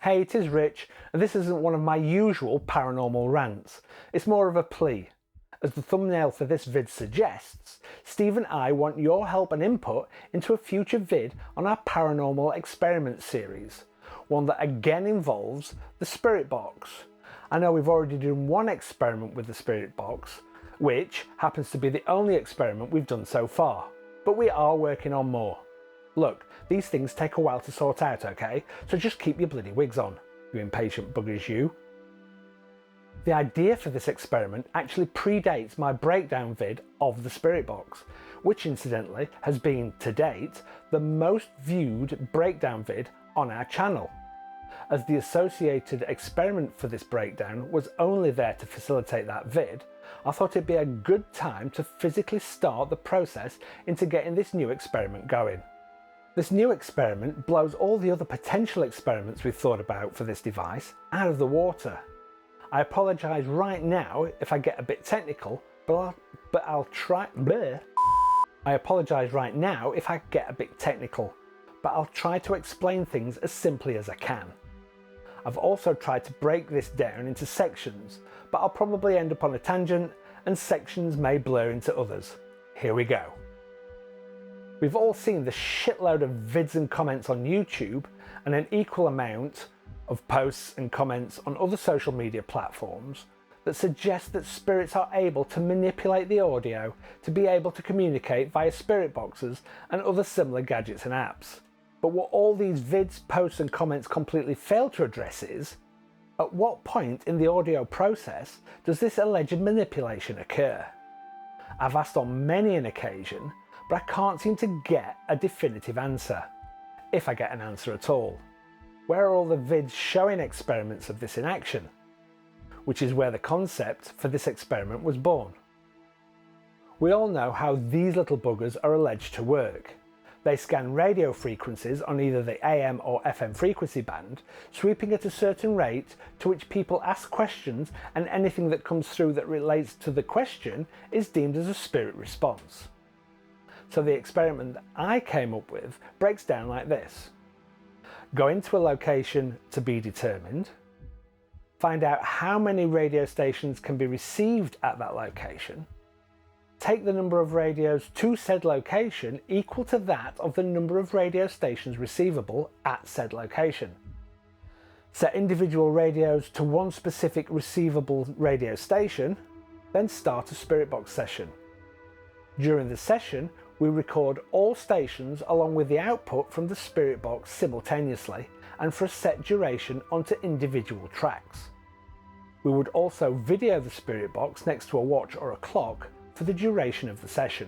Hey, it is Rich, and this isn't one of my usual paranormal rants. It's more of a plea. As the thumbnail for this vid suggests, Steve and I want your help and input into a future vid on our paranormal experiment series, one that again involves the Spirit Box. I know we've already done one experiment with the Spirit Box, which happens to be the only experiment we've done so far, but we are working on more. Look, these things take a while to sort out, okay? So just keep your bloody wigs on, you impatient buggers you. The idea for this experiment actually predates my breakdown vid of the Spirit Box, which incidentally has been, to date, the most viewed breakdown vid on our channel. As the associated experiment for this breakdown was only there to facilitate that vid, I thought it'd be a good time to physically start the process into getting this new experiment going. This new experiment blows all the other potential experiments we've thought about for this device out of the water. I apologise right now if I get a bit technical, but I'll try. I apologise right now if I get a bit technical, but I'll try to explain things as simply as I can. I've also tried to break this down into sections, but I'll probably end up on a tangent and sections may blur into others. Here we go. We've all seen the shitload of vids and comments on YouTube and an equal amount of posts and comments on other social media platforms that suggest that spirits are able to manipulate the audio to be able to communicate via spirit boxes and other similar gadgets and apps. But what all these vids, posts and comments completely fail to address is, at what point in the audio process does this alleged manipulation occur? I've asked on many an occasion, but I can't seem to get a definitive answer, if I get an answer at all. Where are all the vids showing experiments of this in action? Which is where the concept for this experiment was born. We all know how these little buggers are alleged to work. They scan radio frequencies on either the AM or FM frequency band, sweeping at a certain rate to which people ask questions, and anything that comes through that relates to the question is deemed as a spirit response. So the experiment that I came up with breaks down like this. Go into a location to be determined, find out how many radio stations can be received at that location, take the number of radios to said location equal to that of the number of radio stations receivable at said location. Set individual radios to one specific receivable radio station, then start a Spirit Box session. During the session, we record all stations along with the output from the Spirit Box simultaneously and for a set duration onto individual tracks. We would also video the Spirit Box next to a watch or a clock for the duration of the session.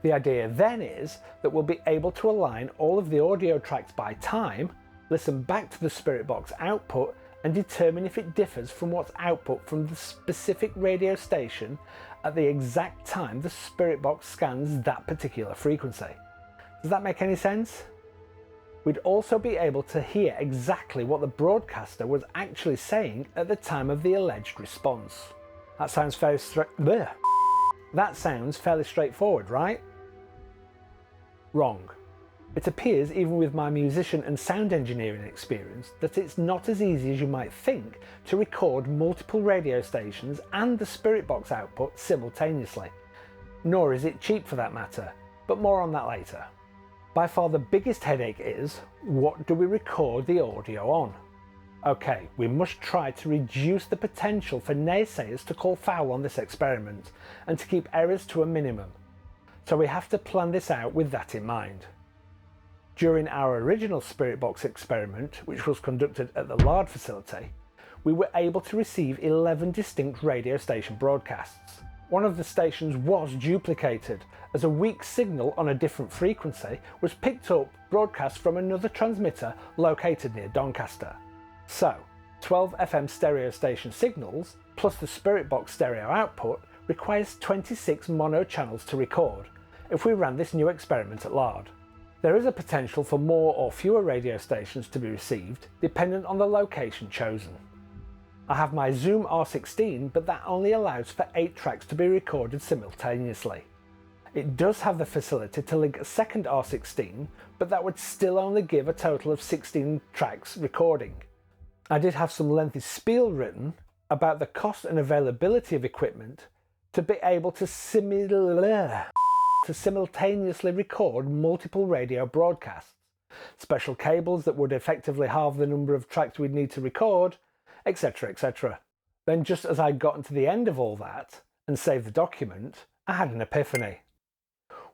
The idea then is that we'll be able to align all of the audio tracks by time, listen back to the Spirit Box output and determine if it differs from what's output from the specific radio station at the exact time the Spirit Box scans that particular frequency. Does that make any sense? We'd also be able to hear exactly what the broadcaster was actually saying at the time of the alleged response. That sounds fairly straightforward, right? Wrong. It appears, even with my musician and sound engineering experience, that it's not as easy as you might think to record multiple radio stations and the Spirit Box output simultaneously. Nor is it cheap for that matter, but more on that later. By far the biggest headache is, what do we record the audio on? Okay, we must try to reduce the potential for naysayers to call foul on this experiment and to keep errors to a minimum. So we have to plan this out with that in mind. During our original Spirit Box experiment, which was conducted at the Lard facility, we were able to receive 11 distinct radio station broadcasts. One of the stations was duplicated, as a weak signal on a different frequency was picked up broadcast from another transmitter located near Doncaster. So, 12 FM stereo station signals, plus the Spirit Box stereo output, requires 26 mono channels to record, if we ran this new experiment at Lard. There is a potential for more or fewer radio stations to be received, dependent on the location chosen. I have my Zoom R16, but that only allows for 8 tracks to be recorded simultaneously. It does have the facility to link a second R16, but that would still only give a total of 16 tracks recording. I did have some lengthy spiel written about the cost and availability of equipment to be able to simultaneously record multiple radio broadcasts, special cables that would effectively halve the number of tracks we'd need to record, etc, etc. Then just as I'd gotten to the end of all that and saved the document, I had an epiphany.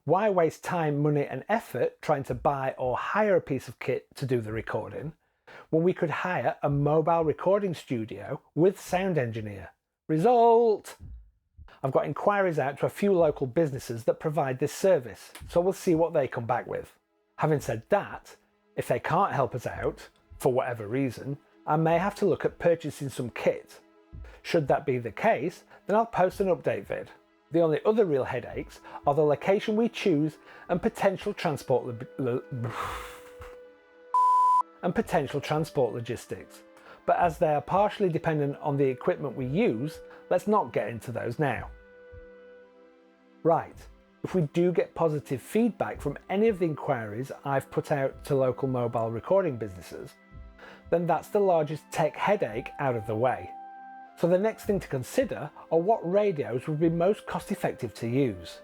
Why waste time, money and effort trying to buy or hire a piece of kit to do the recording when we could hire a mobile recording studio with sound engineer? Result! I've got inquiries out to a few local businesses that provide this service, so we'll see what they come back with. Having said that, if they can't help us out, for whatever reason, I may have to look at purchasing some kit. Should that be the case, then I'll post an update vid. The only other real headaches are the location we choose and potential transport logistics. But as they are partially dependent on the equipment we use, let's not get into those now. Right, if we do get positive feedback from any of the inquiries I've put out to local mobile recording businesses, then that's the largest tech headache out of the way. So the next thing to consider are what radios would be most cost effective to use.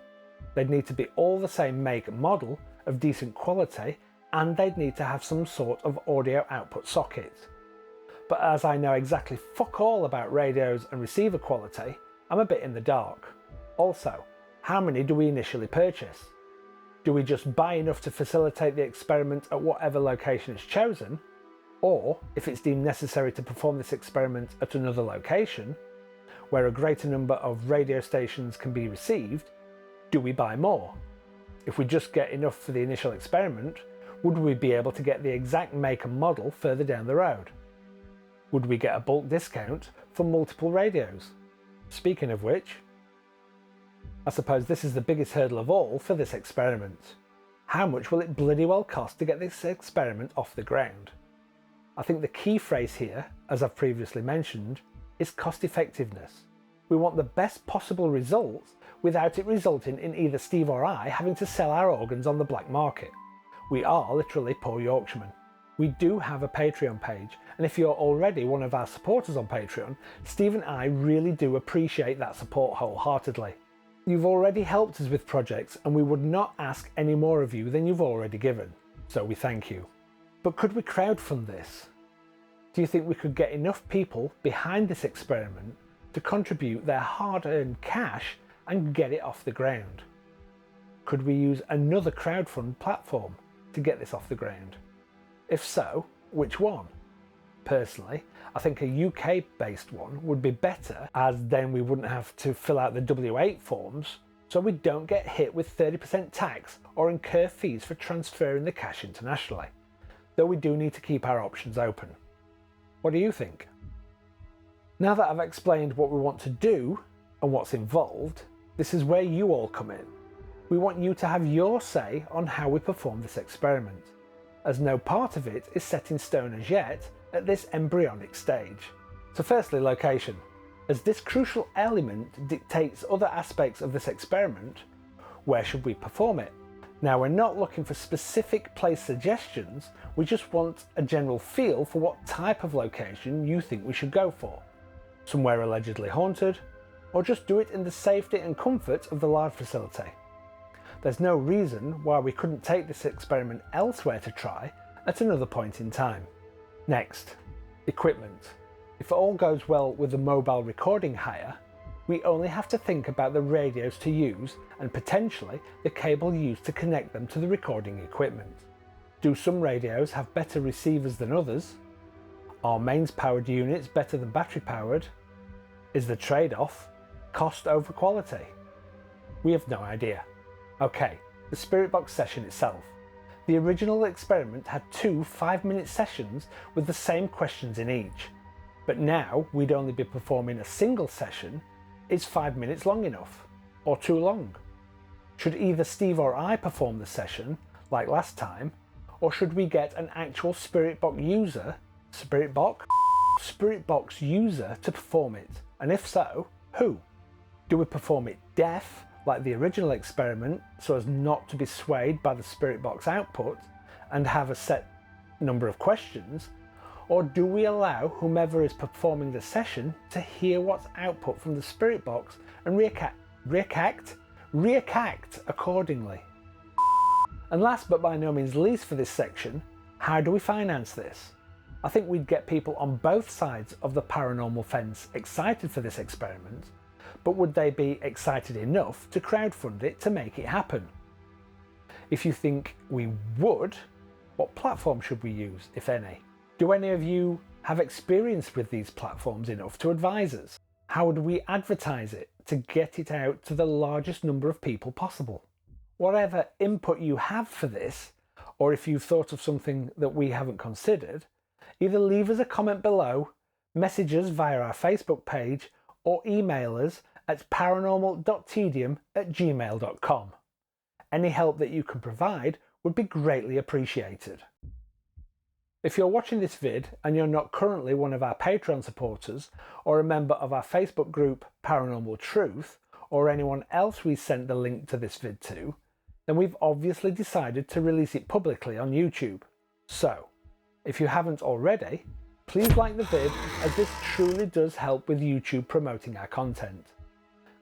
They'd need to be all the same make and model, of decent quality, and they'd need to have some sort of audio output socket. But as I know exactly fuck all about radios and receiver quality, I'm a bit in the dark. Also, how many do we initially purchase? Do we just buy enough to facilitate the experiment at whatever location is chosen? Or, if it's deemed necessary to perform this experiment at another location, where a greater number of radio stations can be received, do we buy more? If we just get enough for the initial experiment, would we be able to get the exact make and model further down the road? Would we get a bulk discount for multiple radios? Speaking of which, I suppose this is the biggest hurdle of all for this experiment. How much will it bloody well cost to get this experiment off the ground? I think the key phrase here, as I've previously mentioned, is cost effectiveness. We want the best possible results without it resulting in either Steve or I having to sell our organs on the black market. We are literally poor Yorkshiremen. We do have a Patreon page, and if you're already one of our supporters on Patreon, Steve and I really do appreciate that support wholeheartedly. You've already helped us with projects, and we would not ask any more of you than you've already given, so we thank you. But could we crowdfund this? Do you think we could get enough people behind this experiment to contribute their hard-earned cash and get it off the ground? Could we use another crowdfund platform to get this off the ground? If so, which one? Personally, I think a UK-based one would be better, as then we wouldn't have to fill out the W8 forms, so we don't get hit with 30% tax or incur fees for transferring the cash internationally. Though we do need to keep our options open. What do you think? Now that I've explained what we want to do and what's involved, this is where you all come in. We want you to have your say on how we perform this experiment, as no part of it is set in stone as yet at this embryonic stage. So firstly, location. As this crucial element dictates other aspects of this experiment, where should we perform it? Now, we're not looking for specific place suggestions, we just want a general feel for what type of location you think we should go for. Somewhere allegedly haunted, or just do it in the safety and comfort of the large facility. There's no reason why we couldn't take this experiment elsewhere to try at another point in time. Next, equipment. If all goes well with the mobile recording hire, we only have to think about the radios to use and potentially the cable used to connect them to the recording equipment. Do some radios have better receivers than others? Are mains powered units better than battery powered? Is the trade-off cost over quality? We have no idea. Okay, the Spirit Box session itself. The original experiment had 2 5-minute sessions with the same questions in each, but now we'd only be performing a single session. Is 5 minutes long enough? Or too long? Should either Steve or I perform the session, like last time, or should we get an actual Spirit Box user to perform it? And if so, who? Do we perform it deaf, like the original experiment, so as not to be swayed by the Spirit Box output, and have a set number of questions? Or do we allow whomever is performing the session to hear what's output from the spirit box and react accordingly? And last but by no means least for this section, how do we finance this? I think we'd get people on both sides of the paranormal fence excited for this experiment, but would they be excited enough to crowdfund it to make it happen? If you think we would, what platform should we use, if any? Do any of you have experience with these platforms enough to advise us? How would we advertise it to get it out to the largest number of people possible? Whatever input you have for this, or if you've thought of something that we haven't considered, either leave us a comment below, message us via our Facebook page, or email us at paranormal.tedium@gmail.com. Any help that you can provide would be greatly appreciated. If you're watching this vid and you're not currently one of our Patreon supporters or a member of our Facebook group Paranormal Truth, or anyone else we sent the link to this vid to, then we've obviously decided to release it publicly on YouTube. So, if you haven't already, please like the vid, as this truly does help with YouTube promoting our content.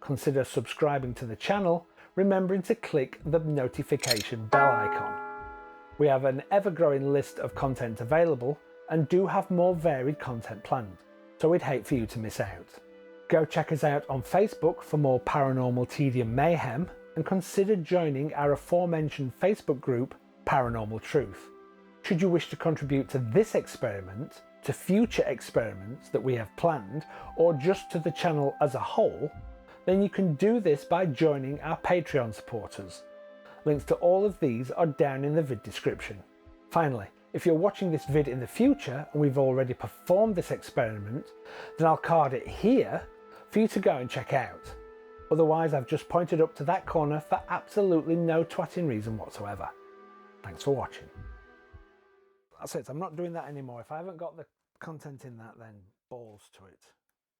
Consider subscribing to the channel, remembering to click the notification bell icon. We have an ever-growing list of content available and do have more varied content planned, so we'd hate for you to miss out. Go check us out on Facebook for more paranormal tedium mayhem, and consider joining our aforementioned Facebook group Paranormal Truth. Should you wish to contribute to this experiment, to future experiments that we have planned, or just to the channel as a whole, then you can do this by joining our Patreon supporters. Links to all of these are down in the vid description. Finally, if you're watching this vid in the future and we've already performed this experiment, then I'll card it here for you to go and check out. Otherwise, I've just pointed up to that corner for absolutely no twatting reason whatsoever. Thanks for watching. That's it, I'm not doing that anymore. If I haven't got the content in that, then balls to it.